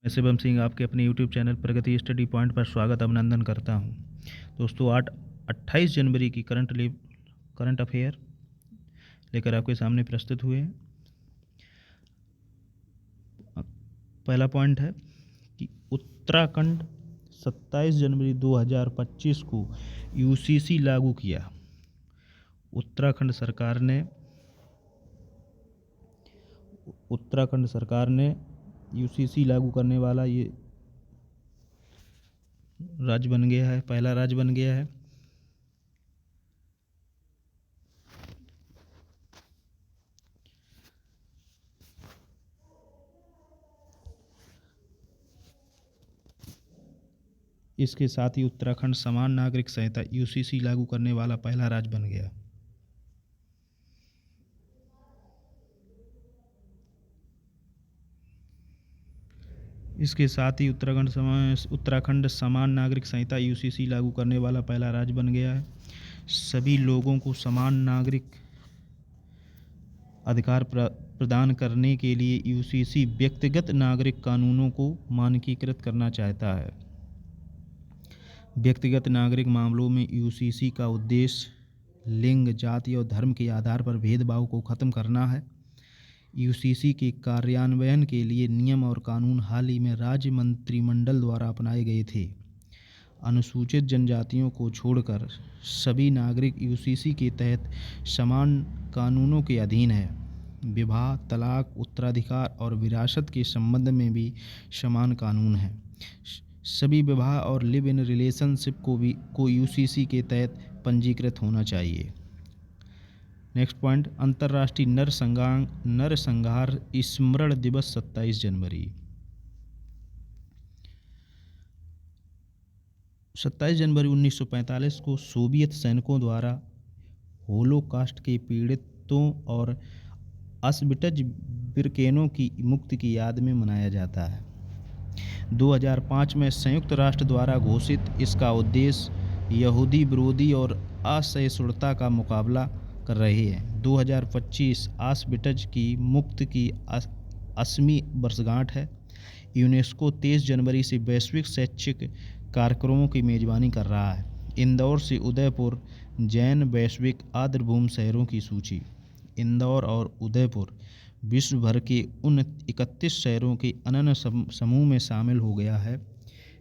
मैं शिवम सिंह आपके अपने यूट्यूब चैनल प्रगति स्टडी पॉइंट पर स्वागत अभिनंदन करता हूं। दोस्तों 28 जनवरी की करंट अफेयर लेकर आपके सामने प्रस्तुत हुए हैं। पहला पॉइंट है कि उत्तराखंड 27 जनवरी 2025 को यूसीसी लागू किया। उत्तराखंड सरकार ने यूसीसी लागू करने वाला ये राज्य बन गया है, पहला राज्य बन गया है। इसके साथ ही उत्तराखंड समान नागरिक संहिता यूसीसी लागू करने वाला पहला राज्य बन गया। इसके साथ ही उत्तराखंड समान नागरिक संहिता यूसीसी लागू करने वाला पहला राज्य बन गया है। सभी लोगों को समान नागरिक अधिकार प्रदान करने के लिए यूसीसी व्यक्तिगत नागरिक कानूनों को मानकीकृत करना चाहता है। व्यक्तिगत नागरिक मामलों में यूसीसी का उद्देश्य लिंग, जाति और धर्म के आधार पर भेदभाव को खत्म करना है। यूसीसी के कार्यान्वयन के लिए नियम और कानून हाल ही में राज्य मंत्रिमंडल द्वारा अपनाए गए थे। अनुसूचित जनजातियों को छोड़कर सभी नागरिक यूसीसी के तहत समान कानूनों के अधीन है। विवाह, तलाक, उत्तराधिकार और विरासत के संबंध में भी समान कानून है। सभी विवाह और लिव इन रिलेशनशिप को यूसीसी के तहत पंजीकृत होना चाहिए। नेक्स्ट पॉइंट, अंतर्राष्ट्रीय नरसंहार स्मरण दिवस 27 जनवरी। 27 जनवरी 1945 को सोवियत सैनिकों द्वारा होलोकास्ट के पीड़ितों और ऑस्विट्ज़ बिरकेनों की मुक्ति की याद में मनाया जाता है। 2005 में संयुक्त राष्ट्र द्वारा घोषित इसका उद्देश्य यहूदी विरोधी और असहिष्णुता का मुकाबला कर रहे हैं। 2025 ऑस्विट्ज़ की मुक्ति की 80वीं वर्षगांठ है। यूनेस्को 23 जनवरी से वैश्विक शैक्षिक कार्यक्रमों की मेजबानी कर रहा है। इंदौर से उदयपुर जैन वैश्विक आर्द्रभूमि शहरों की सूची। इंदौर और उदयपुर विश्व भर के उन 31 शहरों के अनन्य समूह में शामिल हो गया है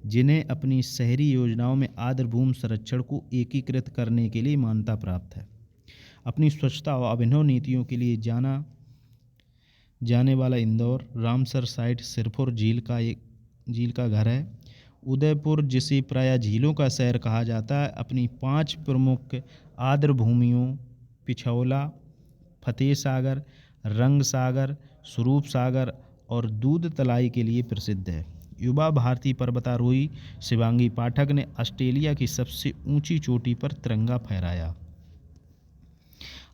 जिन्हें अपनी शहरी योजनाओं में आर्द्रभूमि संरक्षण को एकीकृत करने के लिए मान्यता प्राप्त है। अपनी स्वच्छता और अभिनव नीतियों के लिए जाना जाने वाला इंदौर रामसर साइट सिरपुर झील का घर है। उदयपुर, जिसे प्रायः झीलों का शहर कहा जाता है, अपनी 5 प्रमुख आर्द्रभूमियों पिछौला, फतेह सागर, रंग सागर, स्वरूप सागर और दूध तलाई के लिए प्रसिद्ध है। युवा भारतीय पर्वतारोही शिवांगी पाठक ने ऑस्ट्रेलिया की सबसे ऊंची चोटी पर तिरंगा फहराया।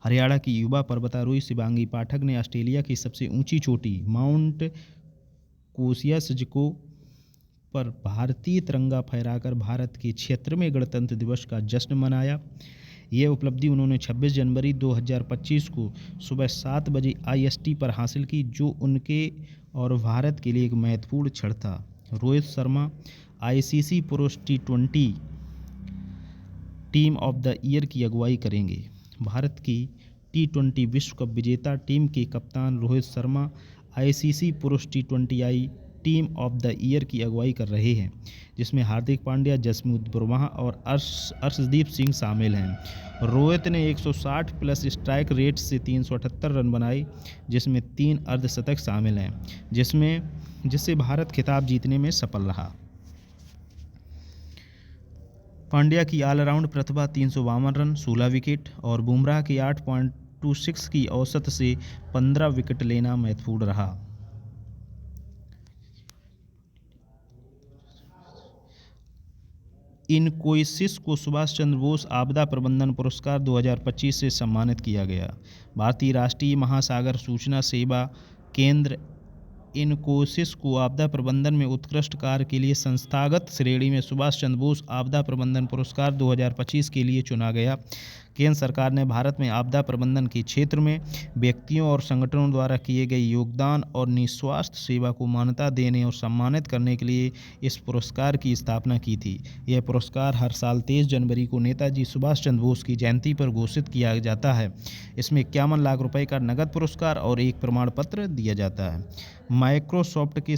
हरियाणा की युवा पर्वतारोही शिवांगी पाठक ने ऑस्ट्रेलिया की सबसे ऊंची चोटी माउंट कोसियासज़को पर भारतीय तिरंगा फहराकर भारत के 76वें गणतंत्र दिवस का जश्न मनाया। यह उपलब्धि उन्होंने 26 जनवरी 2025 को सुबह 7 बजे IST पर हासिल की, जो उनके और भारत के लिए एक महत्वपूर्ण क्षण था। रोहित शर्मा ICC पुरुष T20 team of the year की अगुवाई करेंगे। भारत की T20 विश्व कप विजेता टीम के कप्तान रोहित शर्मा ICC पुरुष T20I team of the year की अगुवाई कर रहे हैं, जिसमें हार्दिक पांड्या, जसप्रीत बुमराह और अर्शदीप सिंह शामिल हैं। रोहित ने 160 प्लस स्ट्राइक रेट से 378 रन बनाए, जिसमें 3 अर्धशतक शामिल हैं, जिससे भारत खिताब जीतने में सफल रहा। पांड्या की ऑलराउंड प्रतिभा 352 रन, 16 विकेट और बुमराह की 8.26 की औसत से 15 विकेट लेना महत्वपूर्ण रहा। इन्फोसिस को सुभाष चंद्र बोस आपदा प्रबंधन पुरस्कार 2025 से सम्मानित किया गया। भारतीय राष्ट्रीय महासागर सूचना सेवा केंद्र इन्फोसिस को आपदा प्रबंधन में उत्कृष्ट कार्य के लिए संस्थागत श्रेणी में सुभाष चंद्र बोस आपदा प्रबंधन पुरस्कार 2025 के लिए चुना गया। केंद्र सरकार ने भारत में आपदा प्रबंधन के क्षेत्र में व्यक्तियों और संगठनों द्वारा किए गए योगदान और निस्वार्थ सेवा को मान्यता देने और सम्मानित करने के लिए इस पुरस्कार की स्थापना की थी। यह पुरस्कार हर साल 23 जनवरी को नेताजी सुभाष चंद्र बोस की जयंती पर घोषित किया जाता है। इसमें 51 लाख रुपए का नगद पुरस्कार और एक प्रमाण पत्र दिया जाता है। माइक्रोसॉफ्ट के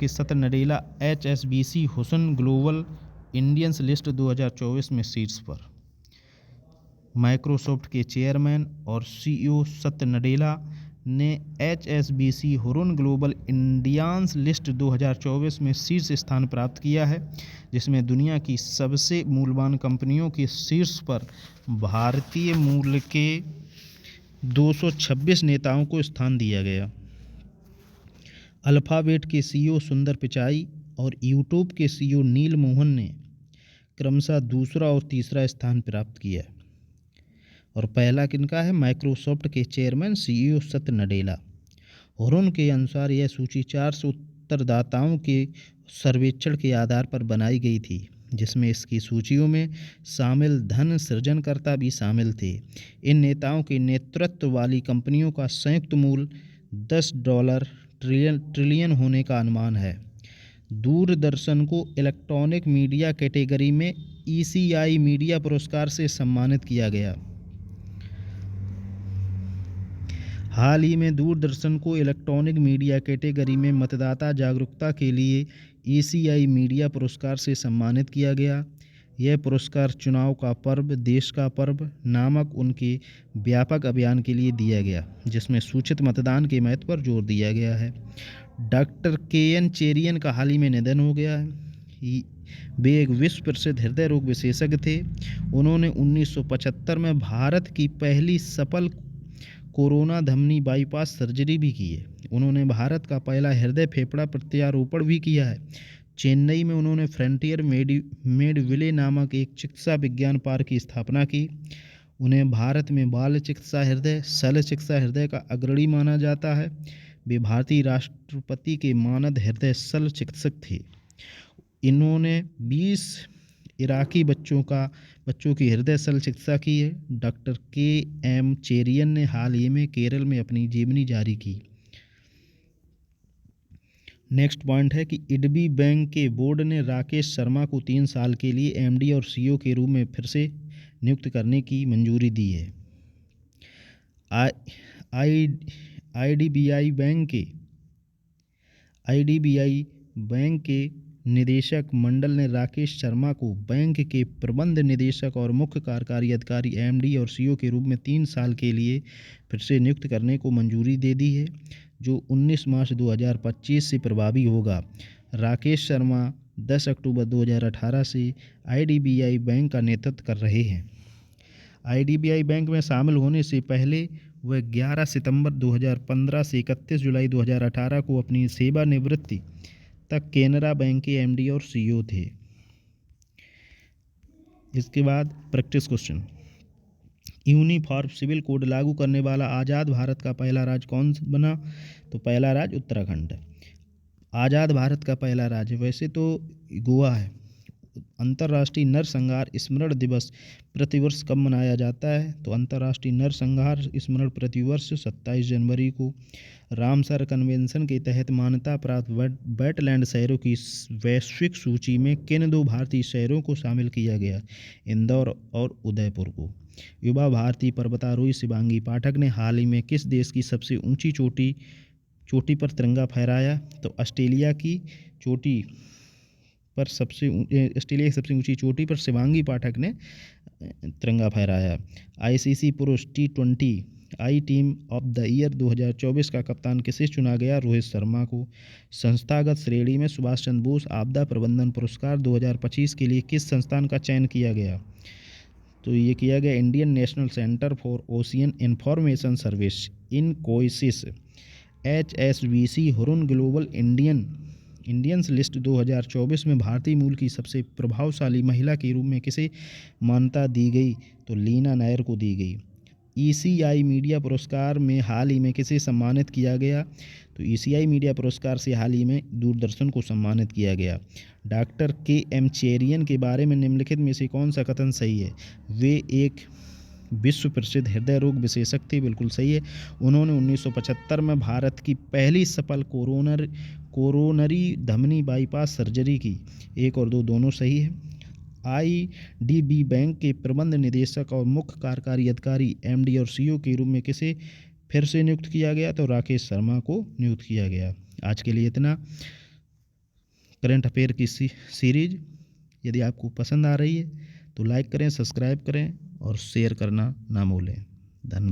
सत्य नडेला HSBC हुसन ग्लोबल इंडियंस लिस्ट 2024 में शीर्ष पर। माइक्रोसॉफ्ट के चेयरमैन और CEO सत्य नडेला ने HSBC हुसन ग्लोबल इंडियंस लिस्ट 2024 में शीर्ष स्थान प्राप्त किया है, जिसमें दुनिया की सबसे मूल्यवान कंपनियों के शीर्ष पर भारतीय मूल के 226 नेताओं को स्थान दिया गया। अल्फ़ाबेट के CEO सुंदर पिचाई और यूट्यूब के CEO नील मोहन ने क्रमशः दूसरा और तीसरा स्थान प्राप्त किया। और पहला किनका है? माइक्रोसॉफ्ट के चेयरमैन CEO सत्य नडेला। हुरुन के अनुसार यह सूची 400 उत्तरदाताओं के सर्वेक्षण के आधार पर बनाई गई थी, जिसमें इसकी सूचियों में शामिल धन सृजनकर्ता भी शामिल थे। इन नेताओं के नेतृत्व वाली कंपनियों का संयुक्त मूल्य $10 ट्रिलियन होने का अनुमान है। दूरदर्शन को इलेक्ट्रॉनिक मीडिया कैटेगरी में ECI मीडिया पुरस्कार से सम्मानित किया गया। हाल ही में दूरदर्शन को इलेक्ट्रॉनिक मीडिया कैटेगरी में मतदाता जागरूकता के लिए ECI मीडिया पुरस्कार से सम्मानित किया गया। यह पुरस्कार चुनाव का पर्व, देश का पर्व नामक उनके व्यापक अभियान के लिए दिया गया, जिसमें सूचित मतदान के महत्व पर जोर दिया गया है। डॉक्टर KN चेरियन का हाल ही में निधन हो गया है। वे एक विश्व प्रसिद्ध हृदय रोग विशेषज्ञ थे। उन्होंने 1975 में भारत की पहली सफल कोरोना धमनी बाईपास सर्जरी भी की है। उन्होंने भारत का पहला हृदय फेफड़ा प्रत्यारोपण भी किया है। चेन्नई में उन्होंने फ्रंटियर मेडविले नामक एक चिकित्सा विज्ञान पार्क की स्थापना की। उन्हें भारत में बाल चिकित्सा हृदय, शल्य चिकित्सा हृदय का अग्रणी माना जाता है। वे भारतीय राष्ट्रपति के मानद हृदय शल्य चिकित्सक थे। इन्होंने 20 इराकी बच्चों की हृदय शल्य चिकित्सा की है। डॉक्टर KM चेरियन ने हाल ही में केरल में अपनी जीवनी जारी की। नेक्स्ट पॉइंट है कि IDBI बैंक के बोर्ड ने राकेश शर्मा को 3 साल के लिए MD और CEO के रूप में फिर से नियुक्त करने की मंजूरी दी है। IDBI बैंक के निदेशक मंडल ने राकेश शर्मा को बैंक के प्रबंध निदेशक और मुख्य कार्यकारी अधिकारी MD और CEO के रूप में 3 साल के लिए फिर से नियुक्त करने को मंजूरी दे दी है, जो 19 मार्च 2025 से प्रभावी होगा। राकेश शर्मा 10 अक्टूबर 2018 से IDBI बैंक का नेतृत्व कर रहे हैं। IDBI बैंक में शामिल होने से पहले वह 11 सितंबर 2015 से 31 जुलाई 2018 को अपनी सेवानिवृत्ति तक केनरा बैंक के MD और CEO थे। इसके बाद practice question. Uniform civil code लागू करने वाला आज़ाद भारत का पहला राज्य कौन बना? तो पहला राज्य उत्तराखंड है। आज़ाद भारत का पहला राज्य वैसे तो गोवा है। अंतर्राष्ट्रीय नरसंहार स्मरण दिवस प्रतिवर्ष कब मनाया जाता है? तो अंतर्राष्ट्रीय नरसंहार स्मरण प्रतिवर्ष 27 जनवरी को। रामसर कन्वेंशन के तहत मान्यता प्राप्त वेटलैंड शहरों की वैश्विक सूची में किन 2 भारतीय शहरों को शामिल किया गया? इंदौर और उदयपुर को। युवा भारतीय पर्वतारोही शिवांगी पाठक ने हाल ही में किस देश की सबसे ऊंची चोटी पर तिरंगा फहराया? तो ऑस्ट्रेलिया की सबसे ऊंची चोटी पर शिवांगी पाठक ने तिरंगा फहराया। ICC पुरुष T20 team of the year 2024 का कप्तान किसे चुना गया? रोहित शर्मा को। संस्थागत श्रेणी में सुभाष चंद्र बोस आपदा प्रबंधन पुरस्कार 2025 के लिए किस संस्थान का चयन किया गया? तो ये किया गया Indian national centre for ocean information service INCOIS. HSBC Hurun global Indians list 2024 में भारतीय मूल की सबसे प्रभावशाली महिला के रूप में किसे मान्यता दी गई? तो लीना नायर को दी गई। ईसीआई मीडिया पुरस्कार में हाल ही में किसे सम्मानित किया गया? तो ईसीआई मीडिया पुरस्कार से हाल ही में दूरदर्शन को सम्मानित किया गया। Doctor KM. चेरियन के बारे में निम्नलिखित में से कौन सा कथन सही है? वे एक विश्व प्रसिद्ध हृदय रोग विशेषज्ञ थे, बिल्कुल सही है। उन्होंने 1975 में भारत की पहली सफल कोरोनरी धमनी बाईपास सर्जरी की। 1 और 2 दोनों सही है। आईडीबी बैंक के प्रबंध निदेशक और मुख्य कार्यकारी अधिकारी एमडी और सीईओ के रूप में किसे फिर से नियुक्त किया गया? तो राकेश शर्मा को नियुक्त किया गया। आज के लिए इतना। करंट अफेयर की सीरीज यदि आपको पसंद आ रही है तो लाइक करें, सब्सक्राइब करें और शेयर करना ना भूलें। धन्यवाद।